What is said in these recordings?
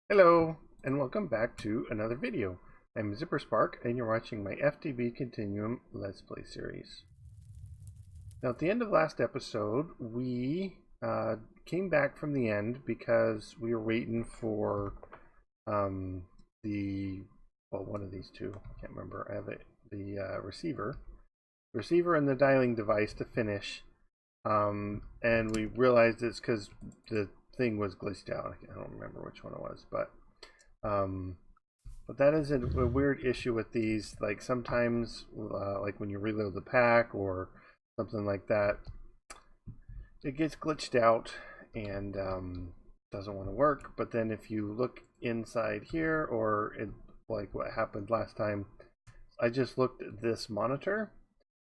Hello, and welcome back to another video. I'm ZpprSprk, and you're watching my FTB Continuum Let's Play series. Now, at the end of last episode, we came back from the end because we were waiting for one of these two. I can't remember. I have the receiver and the dialing device to finish. And we realized it's because the thing was glitched out. I don't remember which one it was, but that is a weird issue with these. Like sometimes, like when you reload the pack or something like that, it gets glitched out and doesn't want to work. But then if you look inside here, or like what happened last time, I just looked at this monitor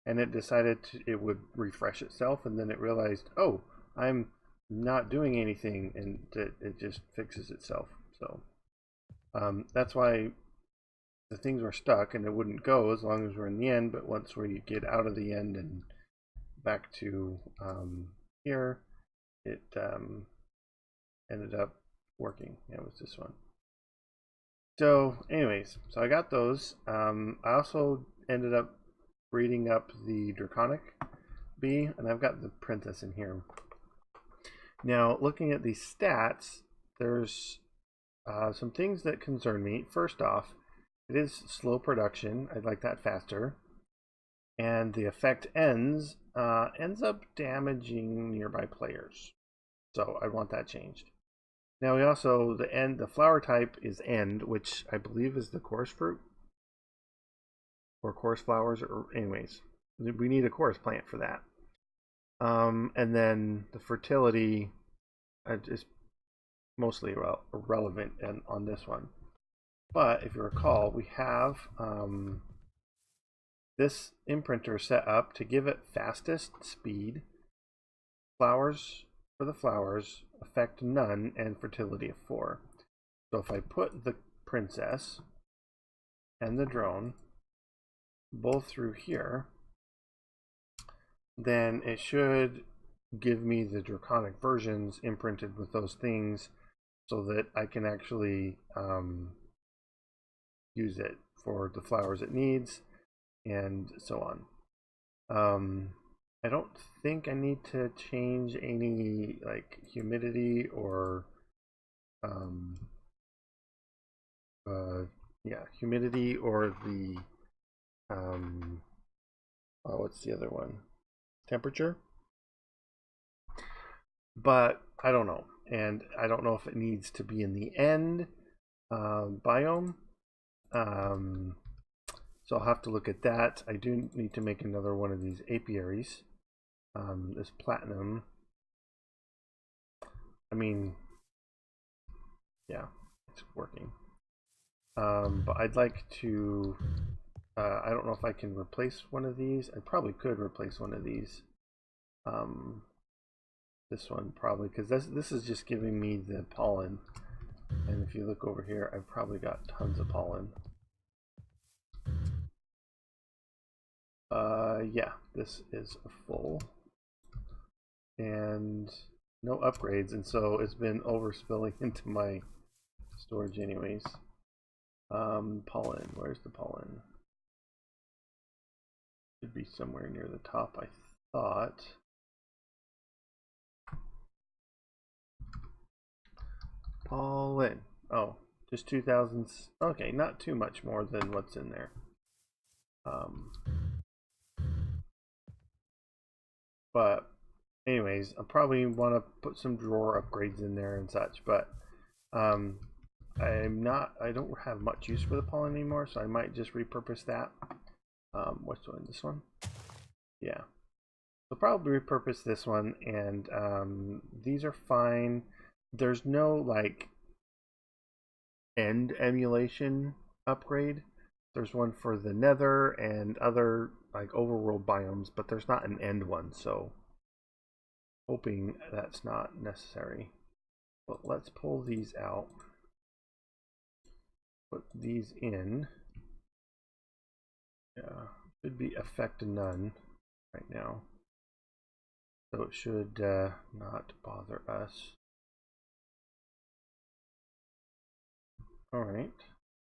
and it decided it would refresh itself, and then it realized, oh, I'm not doing anything, and it just fixes itself. So that's why the things were stuck and it wouldn't go as long as we're in the end. But once we get out of the end and back to here, it ended up working. Yeah, it was this one. So anyways, so I got those. I also ended up breeding up the draconic bee, and I've got the princess in here. Now, looking at these stats, there's some things that concern me. First off, it is slow production. I'd like that faster. And the effect ends up damaging nearby players. So I want that changed. Now we also, the flower type is end, which I believe is the chorus fruit. Or chorus flowers, or anyways. We need a chorus plant for that. And then the fertility is mostly irrelevant on this one. But if you recall, we have this imprinter set up to give it fastest speed, flowers for the flowers, effect none, and fertility of 4. So if I put the princess and the drone both through here, then it should give me the draconic versions imprinted with those things, so that I can actually use it for the flowers it needs, and so on. I don't think I need to change any like humidity or humidity or the what's the other one? Temperature. But I don't know, and I don't know if it needs to be in the end biome. So I'll have to look at that. I do need to make another one of these apiaries. This platinum. I mean, yeah, it's working. But I'd like to. I don't know if I can replace one of these. I probably could replace one of these. This one probably, because this is just giving me the pollen. And if you look over here, I've probably got tons of pollen. Yeah, this is full. And no upgrades, and so it's been overspilling into my storage anyways. Pollen, where's the pollen? Should be somewhere near the top, I thought. Pollen. Oh, just 2,000. Okay, not too much more than what's in there. But anyways, I probably want to put some drawer upgrades in there and such, but I don't have much use for the pollen anymore, so I might just repurpose that. What's one? This one? Yeah. So probably repurpose this one, and these are fine. There's no like end emulation upgrade. There's one for the nether and other like overworld biomes, but there's not an end one, so hoping that's not necessary. But let's pull these out. Put these in. Yeah, should be effect none right now. So it should not bother us. All right,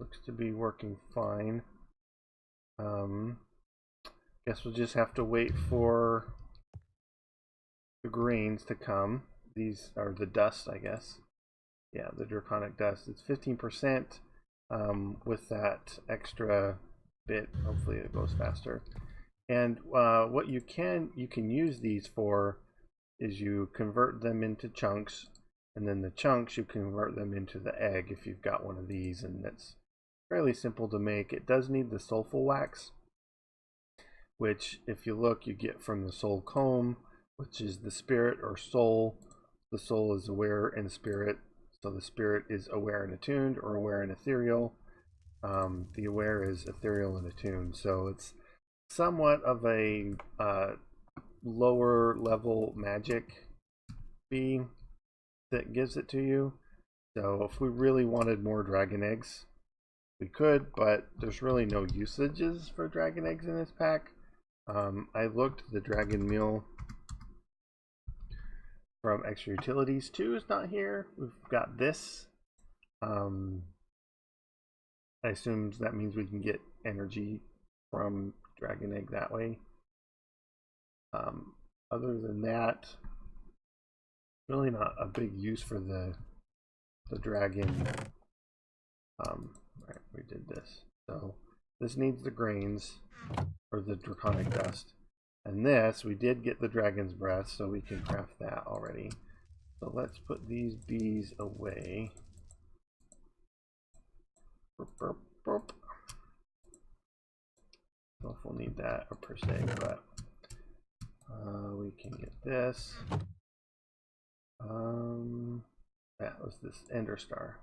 looks to be working fine. Guess we'll just have to wait for the grains to come. These are the dust, I guess. Yeah, the draconic dust. It's 15%. With that extra bit, hopefully it goes faster. And what you can use these for is you convert them into chunks, and then the chunks you convert them into the egg if you've got one of these, and that's fairly simple to make. It does need the sulfur wax, which if you look, you get from the soul comb, which is the spirit or soul. The soul is aware and spirit, so the spirit is aware and attuned, or aware and ethereal. The aware is ethereal and attuned, so it's somewhat of a lower level magic being that gives it to you. So if we really wanted more dragon eggs, we could, but there's really no usages for dragon eggs in this pack. I looked, the dragon meal from extra utilities 2 is not here. We've got this. I assume that means we can get energy from dragon egg that way. Other than that, really not a big use for the dragon. Right, we did this. So this needs the grains or the draconic dust. And this, we did get the dragon's breath, so we can craft that already. So let's put these bees away. Burp, burp, burp. I don't know if we'll need that or per se, but we can get this. That was this Ender Star.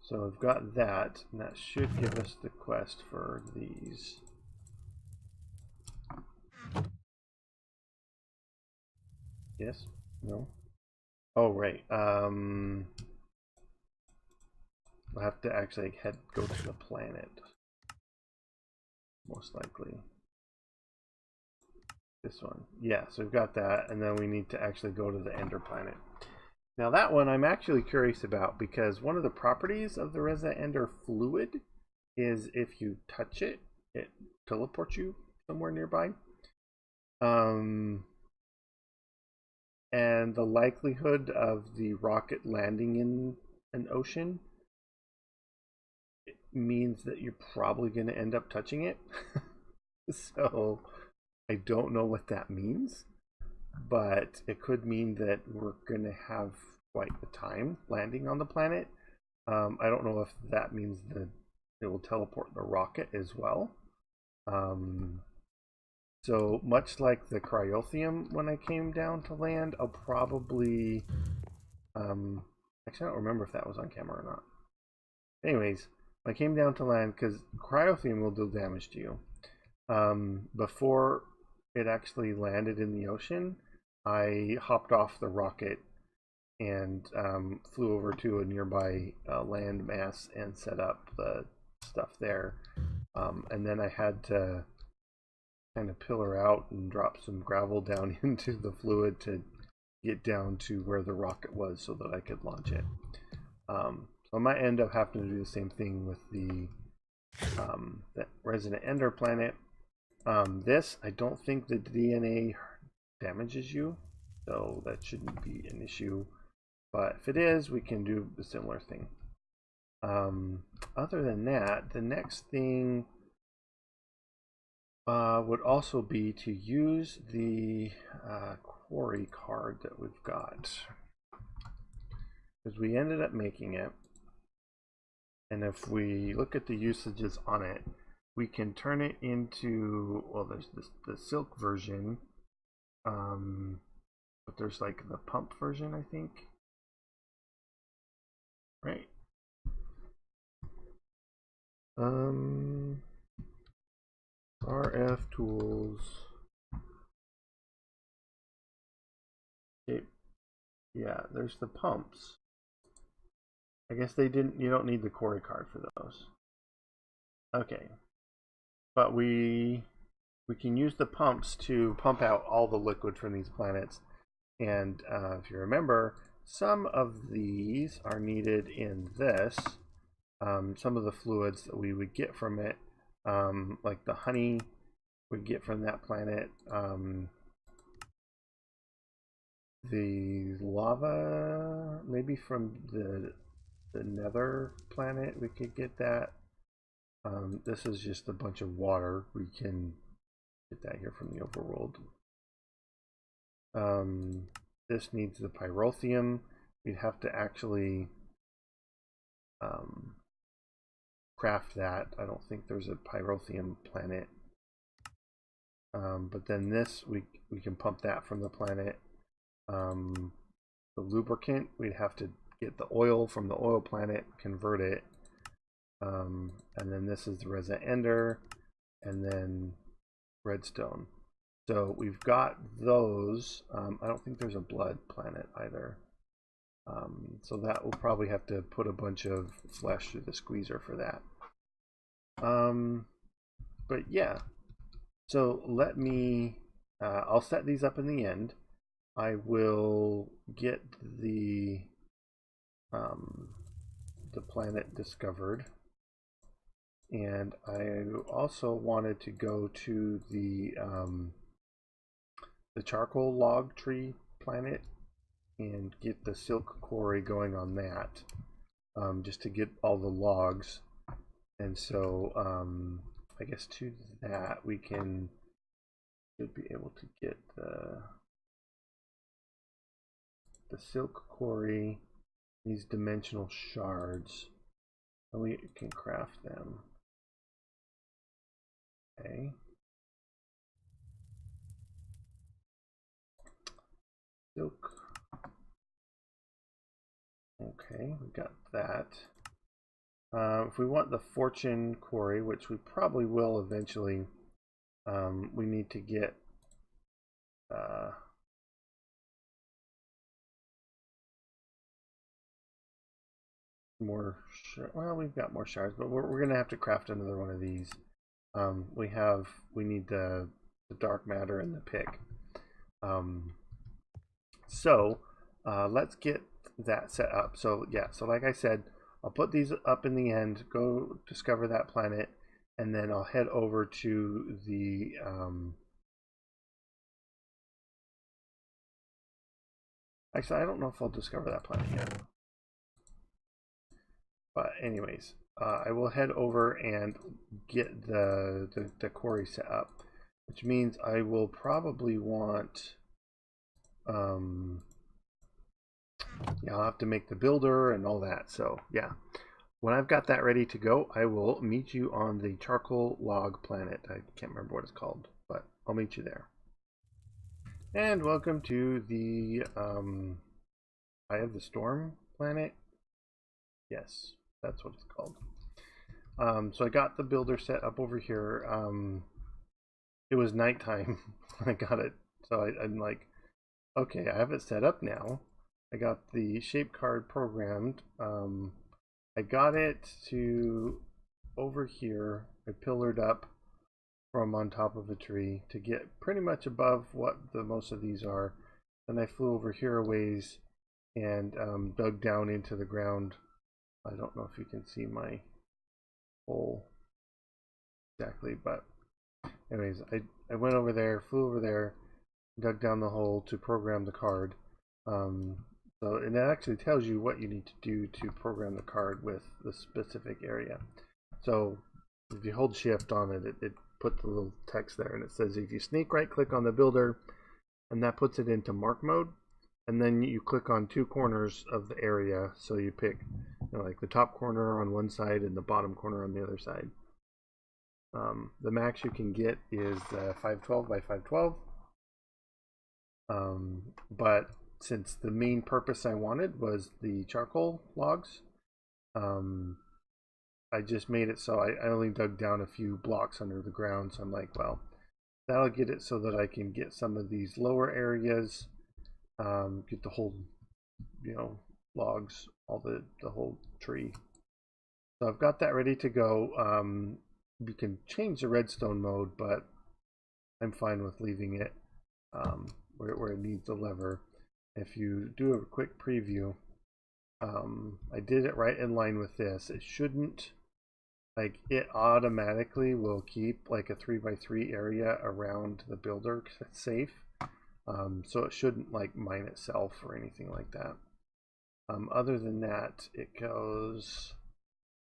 So we've got that, and that should give us the quest for these. Yes? No? Oh, right. We'll have to actually go to the planet. Most likely. This one. Yeah, so we've got that, and then we need to actually go to the Ender planet. Now that one I'm actually curious about, because one of the properties of the Resident Ender fluid is if you touch it, it teleports you somewhere nearby. And the likelihood of the rocket landing in an ocean means that you're probably going to end up touching it. So I don't know what that means, but it could mean that we're going to have quite the time landing on the planet. I don't know if that means that it will teleport the rocket as well. So much like the cryotheum when I came down to land, I'll probably actually I don't remember if that was on camera or not. Anyways, I came down to land because cryotheum will do damage to you. Before it actually landed in the ocean, I hopped off the rocket and flew over to a nearby land mass and set up the stuff there. And then I had to kind of pillar out and drop some gravel down into the fluid to get down to where the rocket was so that I could launch it. So I might end up having to do the same thing with the Resident Ender planet. This, I don't think the DNA damages you, so that shouldn't be an issue. But if it is, we can do a similar thing. Other than that, the next thing would also be to use the Quarry card that we've got, because we ended up making it, and if we look at the usages on it, we can turn it into, well, there's the silk version, but there's like the pump version, I think, right? RFTools. Yeah, there's the pumps. I guess they didn't, you don't need the Quarry card for those. Okay. But we can use the pumps to pump out all the liquid from these planets. And if you remember, some of these are needed in this. Some of the fluids that we would get from it, like the honey we get from that planet, the lava maybe from the nether planet we could get that. This is just a bunch of water. We can get that here from the overworld. This needs the pyrotheum. We'd have to actually craft that. I don't think there's a pyrotheum planet. But then this, we can pump that from the planet. The lubricant, we'd have to get the oil from the oil planet, convert it. And then this is the Reza Ender, and then redstone. So we've got those. I don't think there's a blood planet either. So that will probably have to put a bunch of flesh through the squeezer for that. But yeah, so let me, I'll set these up in the end. I will get the planet discovered. And I also wanted to go to the charcoal log tree planet and get the silk quarry going on that, just to get all the logs. And so I guess to that we should be able to get the silk quarry, these dimensional shards, and we can craft them. Okay. Silk. Okay, we got that. If we want the fortune quarry, which we probably will eventually, we need to get more. Well, we've got more shards, but we're gonna have to craft another one of these. We need the dark matter and the pick. So let's get that set up. So yeah, so like I said, I'll put these up in the end, go discover that planet, and then I'll head over to the actually I don't know if I'll discover that planet yet. But anyways, I will head over and get the quarry set up, which means I will probably want yeah, I'll have to make the builder and all that. So yeah, when I've got that ready to go, I will meet you on the charcoal log planet. I can't remember what it's called, but I'll meet you there. And welcome to the Eye of the Storm planet. Yes, that's what it's called. So I got the builder set up over here. It was nighttime when I got it, so I'm like, okay, I have it set up now. I got the shape card programmed. I got it to over here. I pillared up from on top of a tree to get pretty much above what the most of these are. Then I flew over here a ways and dug down into the ground. I don't know if you can see my hole exactly, but anyways, I went over there, flew over there, dug down the hole to program the card. So, and that actually tells you what you need to do to program the card with the specific area. So if you hold shift on it, it puts the little text there, and it says if you sneak right click on the builder, and that puts it into mark mode, and then you click on two corners of the area. So you pick, you know, like the top corner on one side and the bottom corner on the other side. The max you can get is 512 by 512. But since the main purpose I wanted was the charcoal logs, I just made it so I only dug down a few blocks under the ground. So I'm like, well, that'll get it so that I can get some of these lower areas, get the whole, you know, logs, all the whole tree. So I've got that ready to go. You can change the redstone mode, but I'm fine with leaving it where it needs the lever. If you do a quick preview, I did it right in line with this. It shouldn't, like, it automatically will keep like a 3x3 area around the builder because it's safe. So it shouldn't like mine itself or anything like that. Other than that, it goes,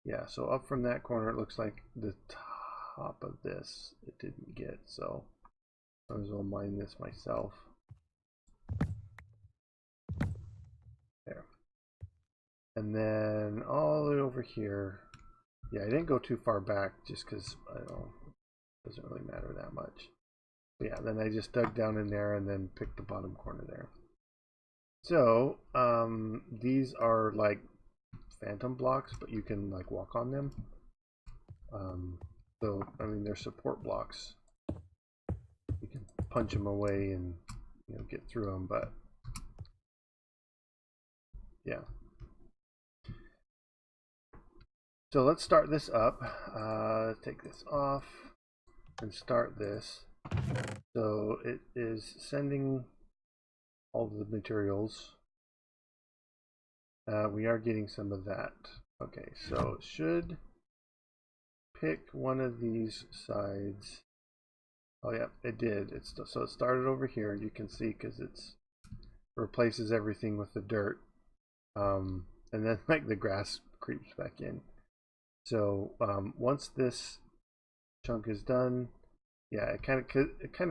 yeah, so up from that corner, it looks like the top of this it didn't get, so I might as well mine this myself. There. And then all the way over here, yeah, I didn't go too far back just because I don't know, it doesn't really matter that much. But yeah, then I just dug down in there and then picked the bottom corner there. So these are like phantom blocks, but you can like walk on them. So I mean, they're support blocks. You can punch them away and, you know, get through them, but yeah. So let's start this up. Take this off and start this. So it is sending all the materials. We are getting some of that. Okay, so it should pick one of these sides. Oh yeah, it did. So it started over here. You can see because it's replaces everything with the dirt, and then like the grass creeps back in. So once this chunk is done, yeah, it kind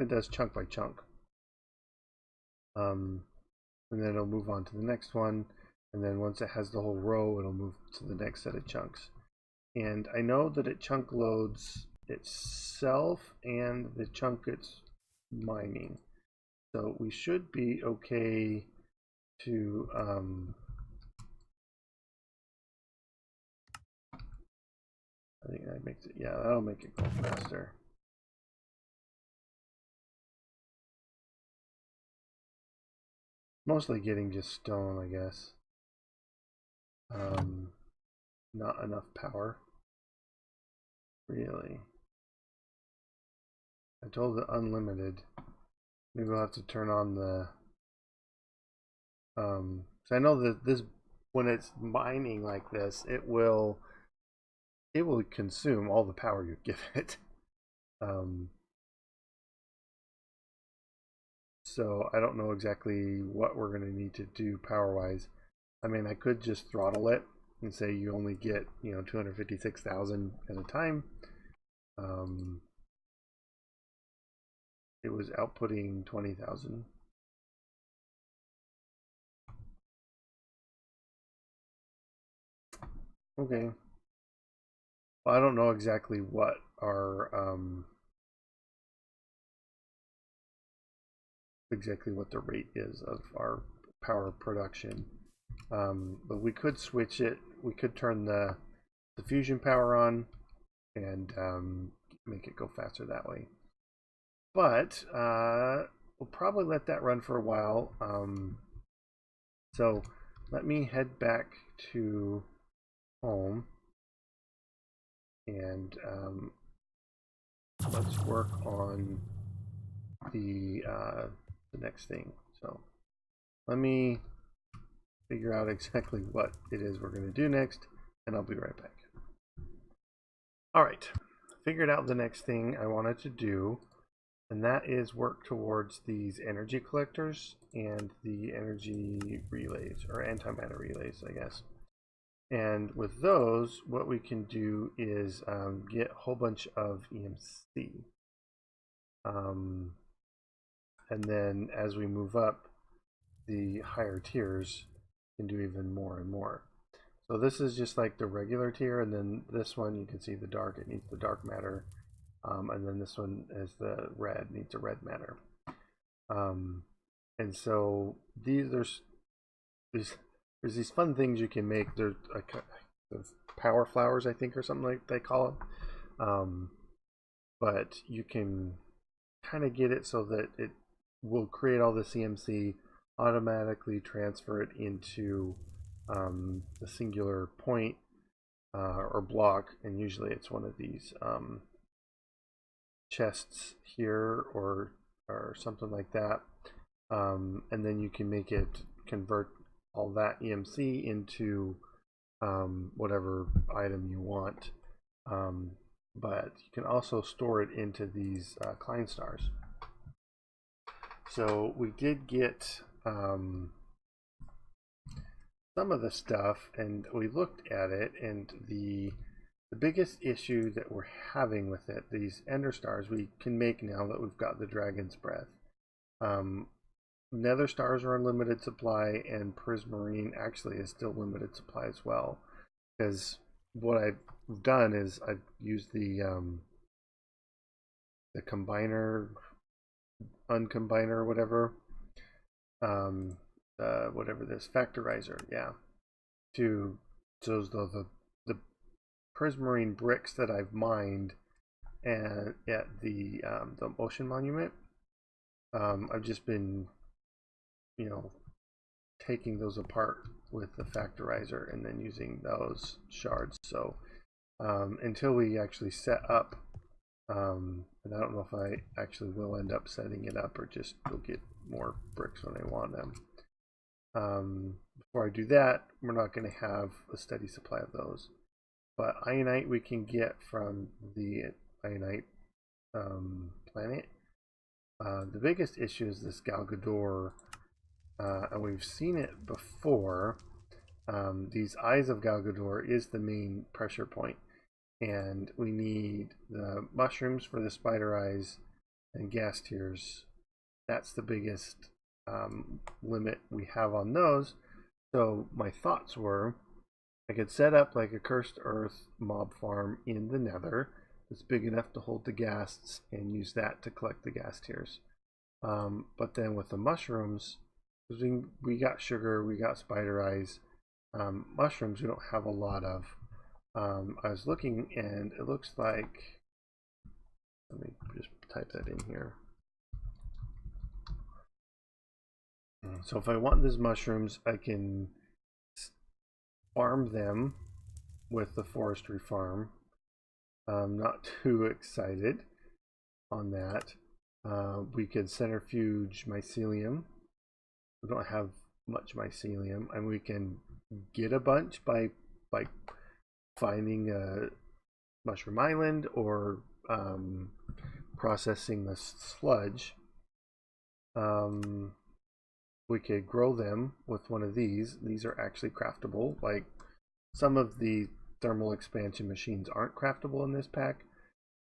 of does chunk by chunk. And then it'll move on to the next one, and then once it has the whole row, it'll move to the next set of chunks. And I know that it chunk loads itself and the chunk it's mining, so we should be okay to I think that makes it, yeah, that'll make it go faster. Mostly getting just stone, I guess. Not enough power. Really. I told it unlimited. Maybe we'll have to turn on the so I know that this, when it's mining like this, it will consume all the power you give it. So I don't know exactly what we're going to need to do power wise. I mean, I could just throttle it and say you only get, you know, 256,000 at a time. It was outputting 20,000. Okay. Well, I don't know exactly what our exactly what the rate is of our power production, but we could switch it. We could turn the fusion power on and make it go faster that way. But we'll probably let that run for a while. So let me head back to home and let's work on the next thing. So let me figure out exactly what it is we're going to do next, and I'll be right back. All right, figured out the next thing I wanted to do, and that is work towards these energy collectors and the energy relays, or antimatter relays, I guess. And with those, what we can do is get a whole bunch of EMC. And then as we move up the higher tiers, can do even more and more. So this is just like the regular tier, and then this one you can see the dark, it needs the dark matter, and then this one is the red, needs a red matter. And so there's these fun things you can make. There's like power flowers, I think, or something like they call them. But you can kind of get it so that it will create all the CMC, automatically transfer it into a singular point or block, and usually it's one of these chests here or something like that. and then you can make it convert all that EMC into whatever item you want. But you can also store it into these Klein stars. So we did get some of the stuff, and we looked at it, and the biggest issue that we're having with it, these ender stars we can make now that we've got the Dragon's Breath. Nether stars are in limited supply, and prismarine actually is still limited supply as well. Because what I've done is I've used the combiner, uncombiner, whatever, whatever this factorizer, yeah, to those the prismarine bricks that I've mined and at the ocean monument. I've just been, you know, taking those apart with the factorizer and then using those shards. So until we actually set up, and I don't know if I actually will end up setting it up or just go get more bricks when I want them. Before I do that, we're not going to have a steady supply of those. But ionite we can get from the ionite planet. The biggest issue is this galgador, and we've seen it before. These eyes of galgador is the main pressure point, and we need the mushrooms for the spider eyes and gas tiers. That's the biggest limit we have on those. So my thoughts were, I could set up like a cursed earth mob farm in the nether that's big enough to hold the ghasts and use that to collect the gas tiers. But then with the mushrooms, because we got sugar, we got spider eyes, mushrooms we don't have a lot of. I was looking, and it looks like, let me just type that in here. So if I want these mushrooms, I can farm them with the forestry farm. I'm not too excited on that. We could centrifuge mycelium. We don't have much mycelium, and we can get a bunch by like finding a mushroom island or processing the sludge. We could grow them with one of these. These are actually craftable. Like some of the thermal expansion machines aren't craftable in this pack,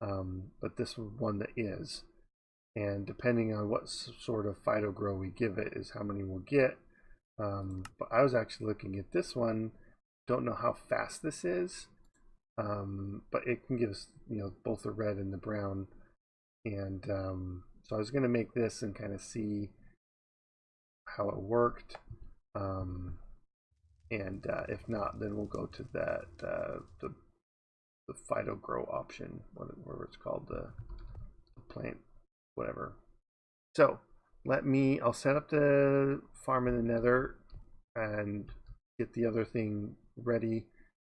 but this one that is. And depending on what sort of phyto grow we give it is how many we'll get. But I was actually looking at this one. Don't know how fast this is, but it can give us, you know, both the red and the brown. And so I was going to make this and kind of see how it worked, and if not, then we'll go to that the phyto grow option, whatever it's called, the plant, whatever. So I'll set up the farm in the nether and get the other thing ready,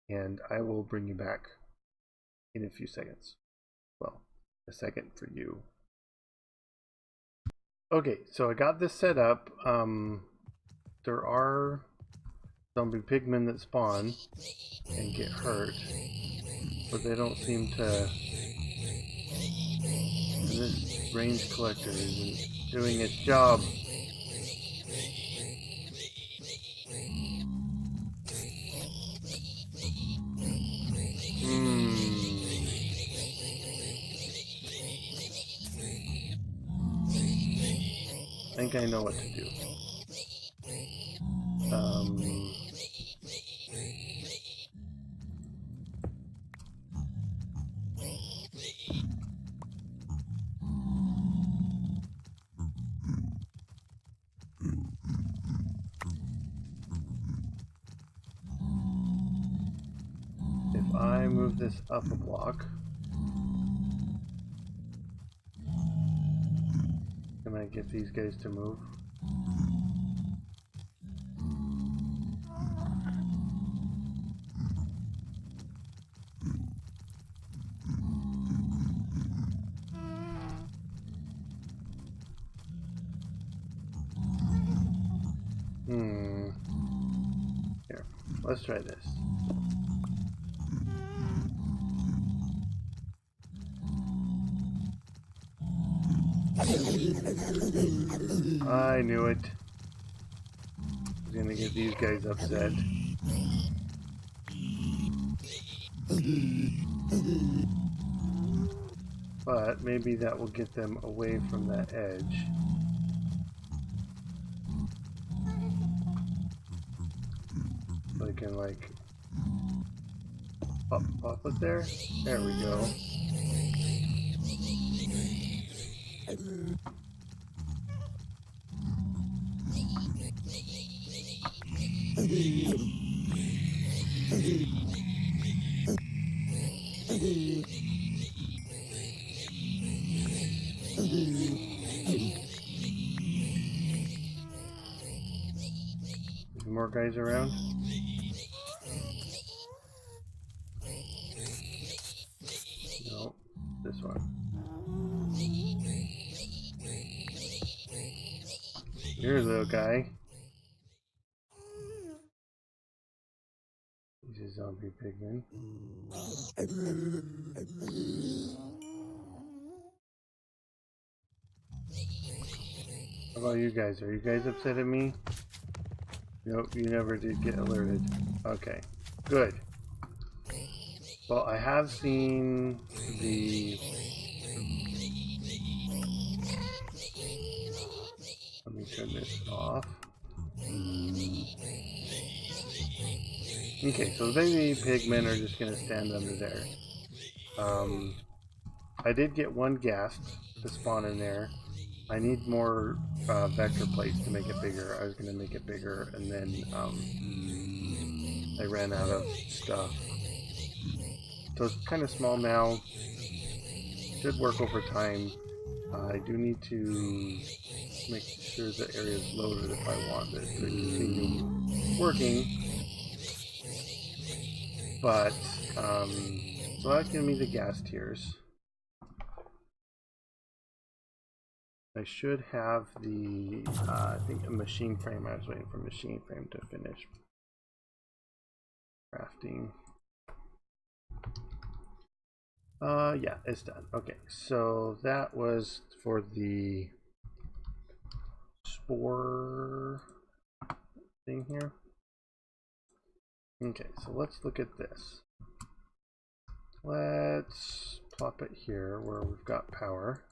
and I will bring you back in a few seconds. Well, a second for you. Okay, so I got this set up. There are zombie pigmen that spawn and get hurt, but they don't seem to. And this range collector isn't doing its job. I think I know what to do. If I move this up a block, can I get these guys to move? let's try this. I knew it. I was gonna get these guys upset. But maybe that will get them away from that edge. So I can like pop it there. There we go. More guys around? No, this one. Here, little guy. He's a zombie pigman. How about you guys? Are you guys upset at me? Nope, you never did get alerted. Okay, good. Well, I have seen the... Let me turn this off. Okay, so the baby pigmen are just going to stand under there. I did get one ghast to spawn in there. I need more vector plates to make it bigger. I was going to make it bigger, and then I ran out of stuff. So it's kind of small now. Should work over time. I do need to make sure the area is loaded if I want this to continue working. But, so that's giving me the gas tiers. I should have the, I think a machine frame. I was waiting for machine frame to finish crafting. Yeah, it's done. Okay, so that was for the spore thing here. Okay, so let's look at this. Let's plop it here where we've got power.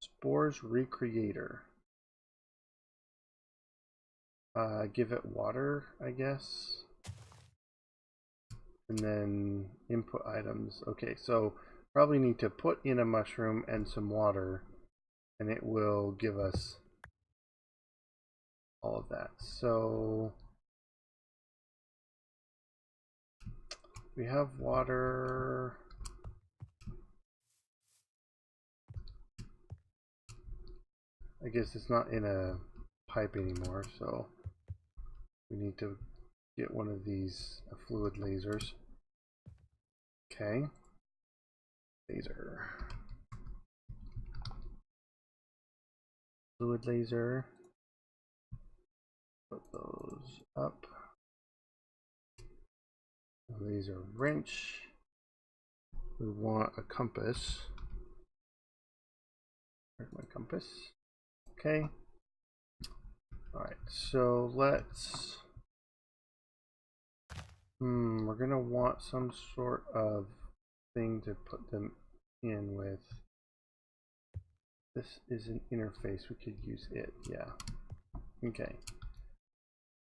Spores recreator. Give it water, I guess. And then input items. Okay, so probably need to put in a mushroom and some water, and it will give us all of that. So we have water. I guess it's not in a pipe anymore, so we need to get one of these fluid lasers. Okay. Laser. Fluid laser. Put those up. Laser wrench. We want a compass. Where's my compass? Okay. Alright, so let's... we're gonna want some sort of thing to put them in with. This is an interface. We could use it, yeah. Okay.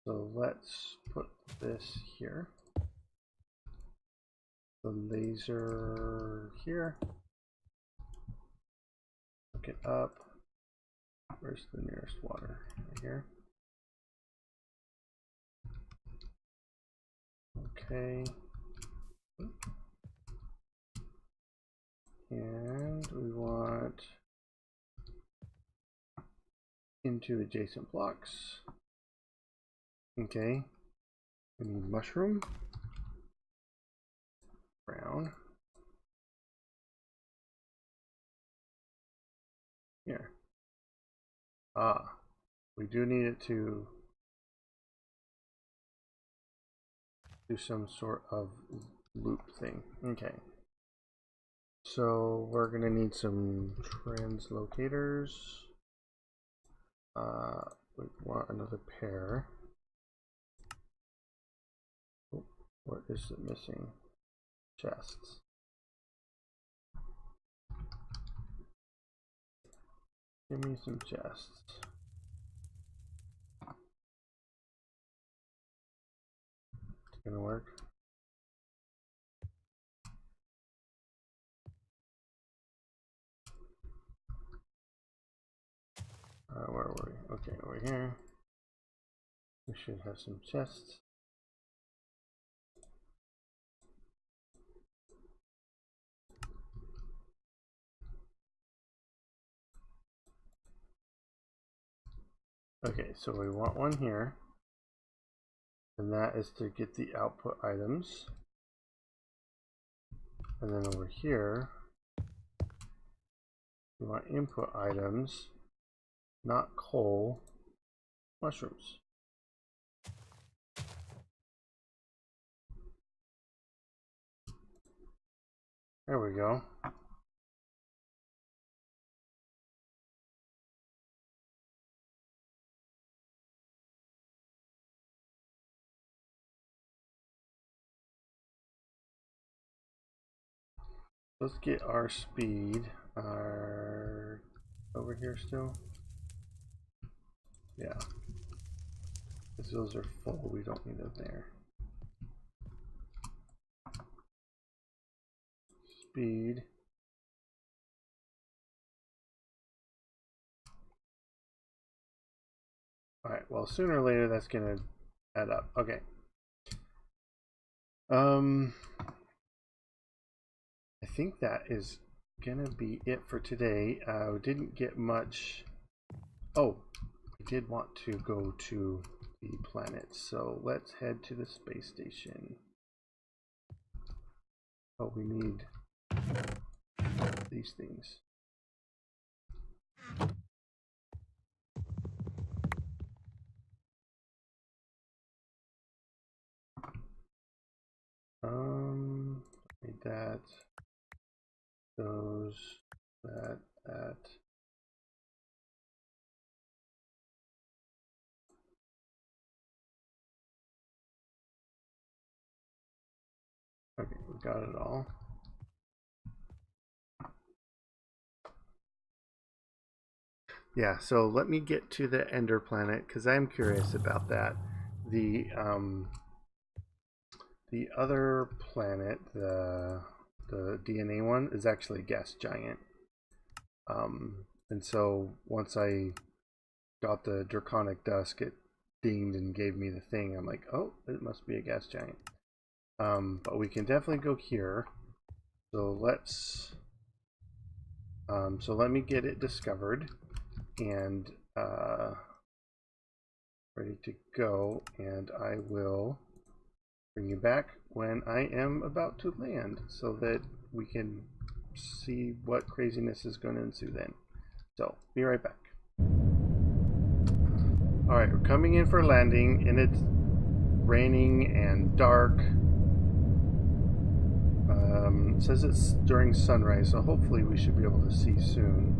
So let's put this here. The laser here. Hook it up. Where's the nearest water? Right here. Okay. And we want into adjacent blocks. Okay. We need mushroom. Brown. Here. Ah. We do need it to do some sort of loop thing. Okay. So we're gonna need some translocators. We want another pair. Oh, what is it missing? Chests. Give me some chests. It's gonna work. Where were we? Okay, over here. We should have some chests. Okay, so we want one here, and that is to get the output items. And then over here, we want input items, not coal, mushrooms. There we go. Let's get our speed over here still. Yeah, because those are full. We don't need them there. Speed. All right. Well, sooner or later that's gonna add up. Okay. I think that is gonna be it for today. We didn't get much. Oh, we did want to go to the planet, so let's head to the space station. Oh, we need these things. Need that. Those, that. Okay, we got it all. Yeah, so let me get to the Ender planet because I'm curious about that. The other planet, the DNA one, is actually a gas giant. And so once I got the draconic dusk, it dinged and gave me the thing. I'm like, oh, it must be a gas giant. But we can definitely go here. So let's so let me get it discovered and ready to go, and I will bring you back when I am about to land so that we can see what craziness is going to ensue then. So be right back. Alright, we're coming in for landing, and it's raining and dark. It says it's during sunrise, so hopefully we should be able to see soon.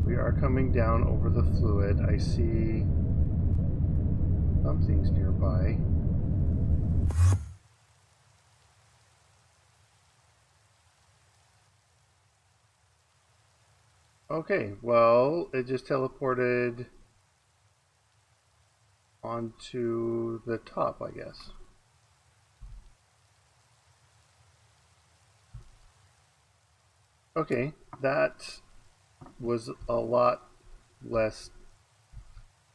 We are coming down over the fluid. I see something's nearby. Okay, well, it just teleported onto the top, I guess. Okay, that was a lot less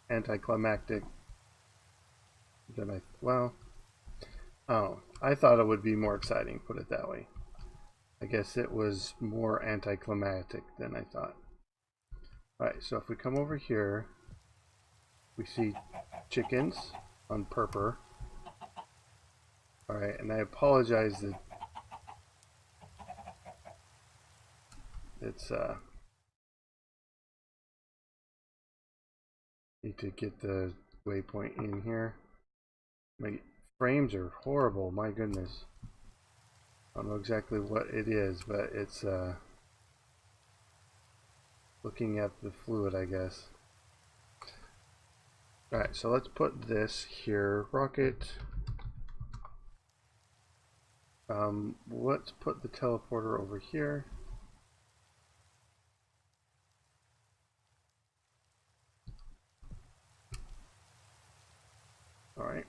anticlimactic than I thought it would be more exciting, put it that way. I guess it was more anticlimactic than I thought. Alright, so if we come over here, we see chickens on purpur. Alright, and I apologize that it's need to get the waypoint in here. My frames are horrible, my goodness. I don't know exactly what it is, but it's looking at the fluid, I guess. Alright, so let's put this here. Rocket. Let's put the teleporter over here. Alright.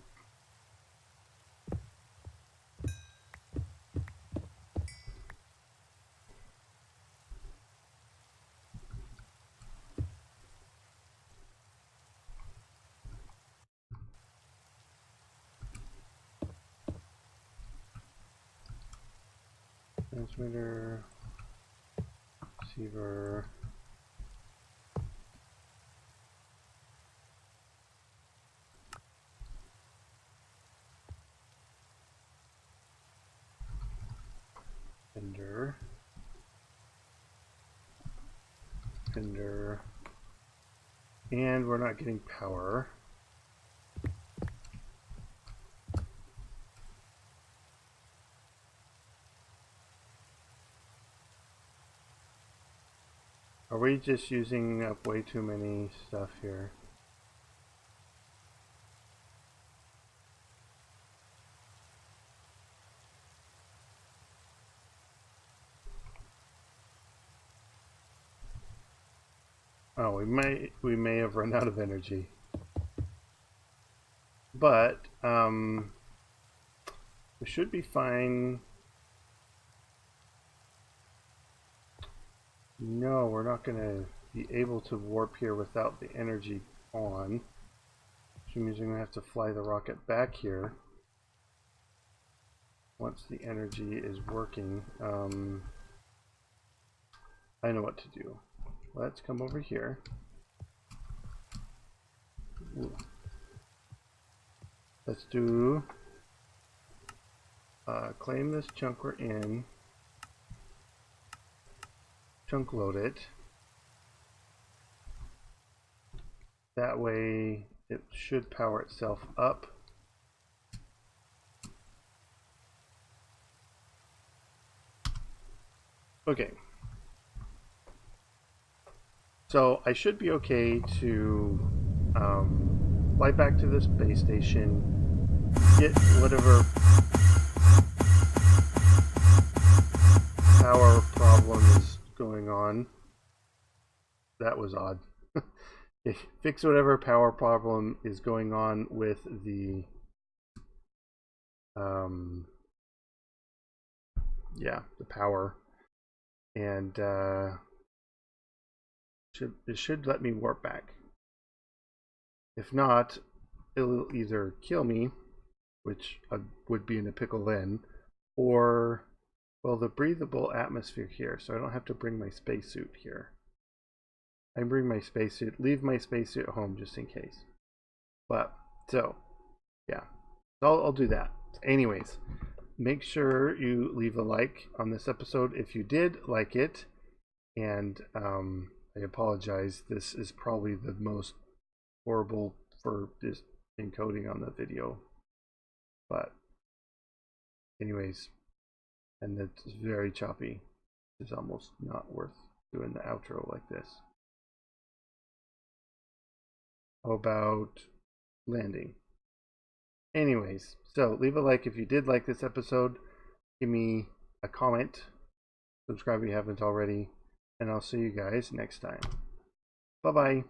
Transmitter, receiver, sender, and we're not getting power. Are we just using up way too many stuff here? Oh, we may have run out of energy. But we should be fine. No, we're not going to be able to warp here without the energy on. Which means we're going to have to fly the rocket back here once the energy is working. I know what to do. Let's come over here. Ooh. Let's do claim this chunk we're in. Chunk load it. That way it should power itself up. Okay. So I should be okay to fly back to the space station, get whatever power problem is going on. That was odd. Fix whatever power problem is going on with the the power, and it should let me warp back. If not, it'll either kill me, which I would be in a pickle then, or, well, the breathable atmosphere here, so I don't have to bring my spacesuit here. I can bring my spacesuit, leave my spacesuit at home just in case. But, so, yeah, I'll do that. Anyways, make sure you leave a like on this episode if you did like it, and I apologize, this is probably the most horrible for this encoding on the video, but anyways, and it's very choppy. It's almost not worth doing the outro like this. How about landing? Anyways, so leave a like if you did like this episode, give me a comment, subscribe if you haven't already, and I'll see you guys next time. Bye bye.